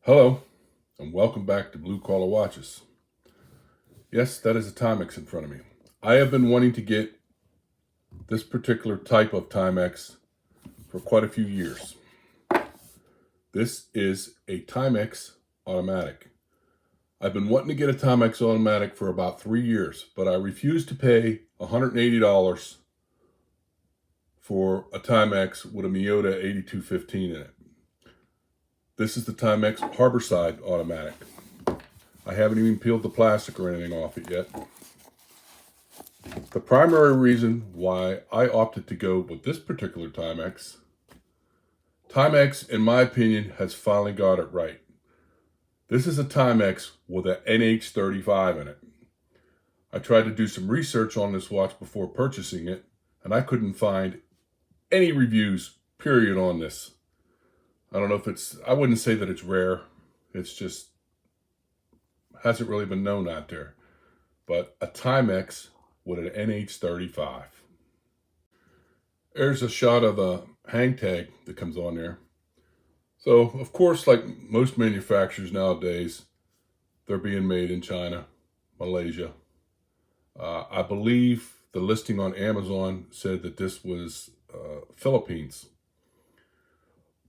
Hello, and welcome back to Blue Collar Watches. Yes, that is a Timex in front of me. I have been wanting to get this particular type of Timex for quite a few years. This is a Timex automatic. I've been wanting to get a Timex automatic for about 3 years, but I refuse to pay $180 for a Timex with a Miyota 8215 in it. This is the Timex Harborside automatic. I haven't even peeled the plastic or anything off it yet. The primary reason why I opted to go with this particular Timex, in my opinion, has finally got it right. This is a Timex with an NH35 in it. I tried to do some research on this watch before purchasing it, and I couldn't find any reviews, period, on this. I don't know if I wouldn't say that it's rare. It's just hasn't really been known out there. But a Timex with an NH35. There's a shot of a hang tag that comes on there. So, of course, like most manufacturers nowadays, they're being made in China, Malaysia. I believe the listing on Amazon said that this was Philippines.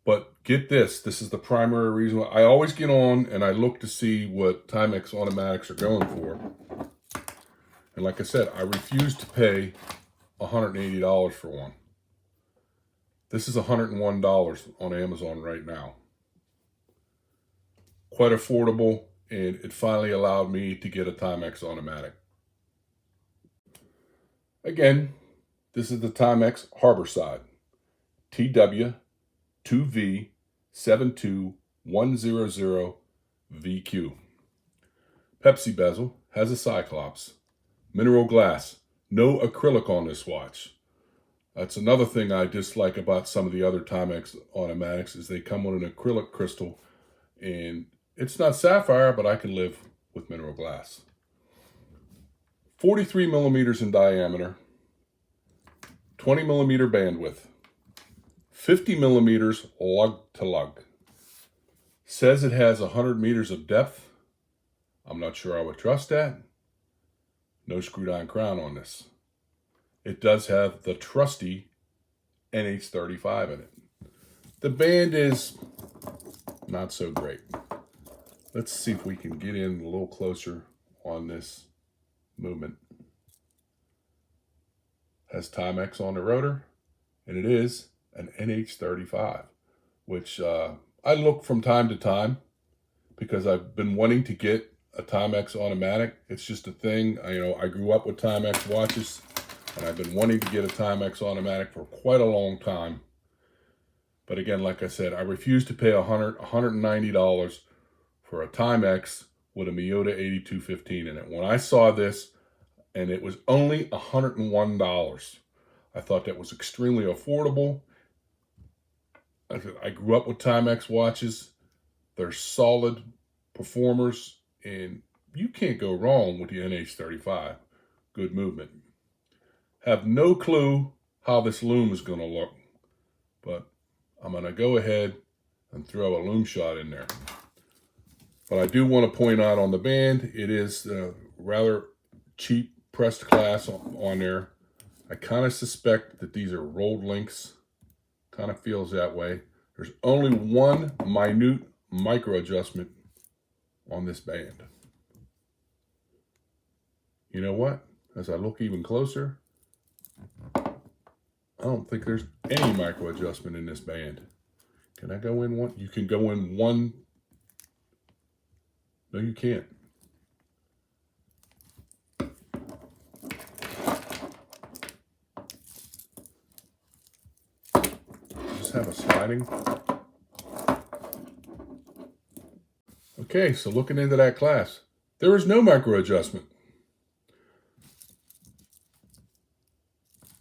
But get this is the primary reason why I always get on and I look to see what Timex automatics are going for. And like I said, I refuse to pay $180 for one. This is $101 on Amazon right now. Quite affordable, and it finally allowed me to get a Timex automatic. Again, this is the Timex Harborside, TW2V7200VQ. Pepsi bezel, has a Cyclops. Mineral glass, no acrylic on this watch. That's another thing I dislike about some of the other Timex automatics is they come with an acrylic crystal, and it's not sapphire, but I can live with mineral glass. 43 millimeters in diameter, 20 millimeter bandwidth, 50 millimeters lug to lug. Says it has 100 meters of depth. I'm not sure I would trust that. No screw-down crown on this. It does have the trusty NH35 in it. The band is not so great. Let's see if we can get in a little closer on this movement. Has Timex on the rotor, and it is an NH35, which I look from time to time because I've been wanting to get a Timex automatic. It's just a thing. I grew up with Timex watches, and I've been wanting to get a Timex automatic for quite a long time. But again, like I said, I refuse to pay $190 for a Timex with a Miyota 8215 in it. When I saw this, and it was only $101, I thought that was extremely affordable. I grew up with Timex watches. They're solid performers, and you can't go wrong with the NH35. Good movement. Have no clue how this Lume is going to look, but I'm going to go ahead and throw a Lume shot in there. But I do want to point out on the band, it is rather cheap pressed glass on there. I kind of suspect that these are rolled links. Kind of feels that way. There's only one minute micro adjustment on this band. You know what? As I look even closer, I don't think there's any micro adjustment in this band. Can I go in one? You can go in one. No, you can't. Just have a sliding. Okay, so looking into that class, there is no micro adjustment.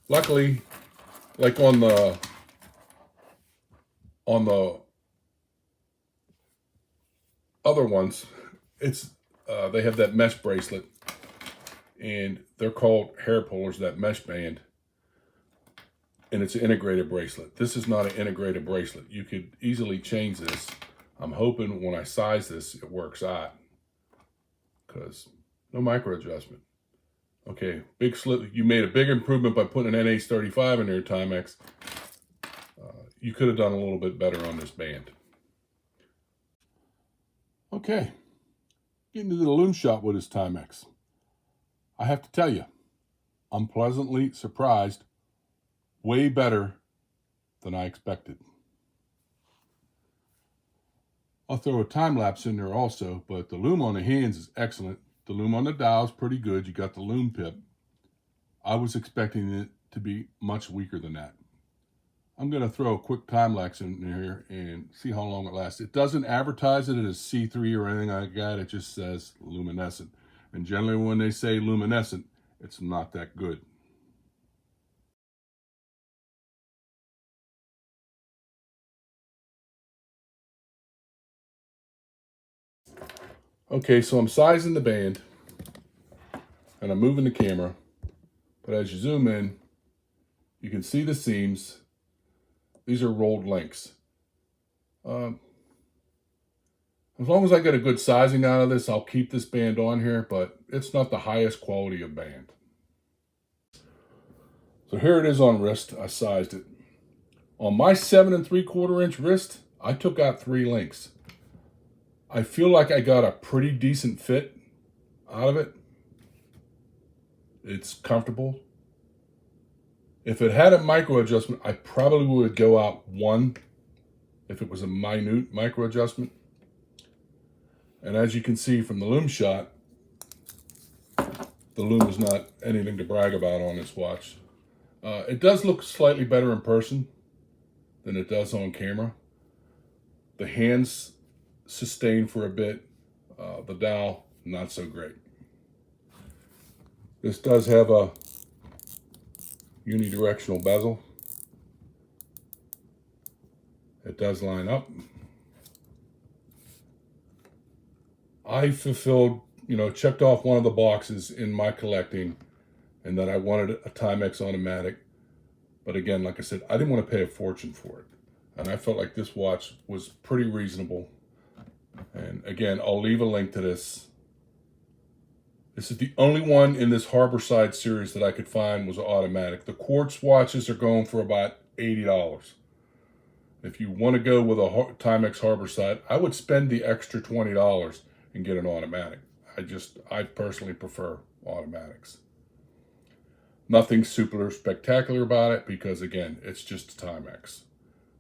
Luckily, like on the other ones, it's they have that mesh bracelet, and they're called hair pullers, that mesh band, and it's an integrated bracelet. This is not an integrated bracelet. You could easily change this. I'm hoping when I size this, it works out, because no micro adjustment. Okay, big slip. You made a big improvement by putting an NH35 in there, Timex. You could have done a little bit better on this band. Okay, getting to the Lume shot with this Timex. I have to tell you, I'm pleasantly surprised. Way better than I expected. I'll throw a time lapse in there also, but the Lume on the hands is excellent. The Lume on the dial is pretty good. You got the Lume pip. I was expecting it to be much weaker than that. I'm going to throw a quick time lapse in here and see how long it lasts. It doesn't advertise it as C3 or anything like that. It just says luminescent. And generally when they say luminescent, it's not that good. Okay, so I'm sizing the band and I'm moving the camera, but as you zoom in, you can see the seams. These are rolled links. As long as I get a good sizing out of this, I'll keep this band on here, but it's not the highest quality of band. So here it is on wrist. I sized it. On my 7 3/4 inch wrist, I took out 3 links. I feel like I got a pretty decent fit out of it. It's comfortable. If it had a micro adjustment, I probably would go out 1 if it was a minute micro adjustment. And as you can see from the Lume shot, the Lume is not anything to brag about on this watch. It does look slightly better in person than it does on camera. The hands sustain for a bit. The dial, not so great. This does have a unidirectional bezel. It does line up. I fulfilled, checked off one of the boxes in my collecting, and that I wanted a Timex automatic. But again, like I said, I didn't want to pay a fortune for it. And I felt like this watch was pretty reasonable. And again, I'll leave a link to this. This is the only one in this Harborside series that I could find was automatic. The quartz watches are going for about $80. If you want to go with a Timex Harborside, I would spend the extra $20 and get an automatic. I personally prefer automatics. Nothing super spectacular about it because, again, it's just a Timex.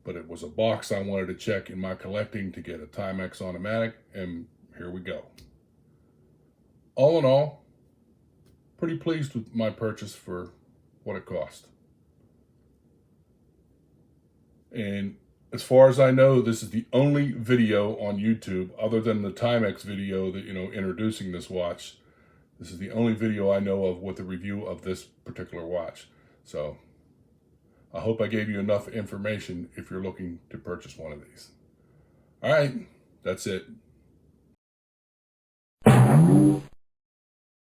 But it was a box I wanted to check in my collecting to get a Timex automatic, and here we go. All in all, pretty pleased with my purchase for what it cost. And as far as I know, this is the only video on YouTube, other than the Timex video that, introducing this watch. This is the only video I know of with a review of this particular watch. So I hope I gave you enough information if you're looking to purchase one of these. All right, that's it.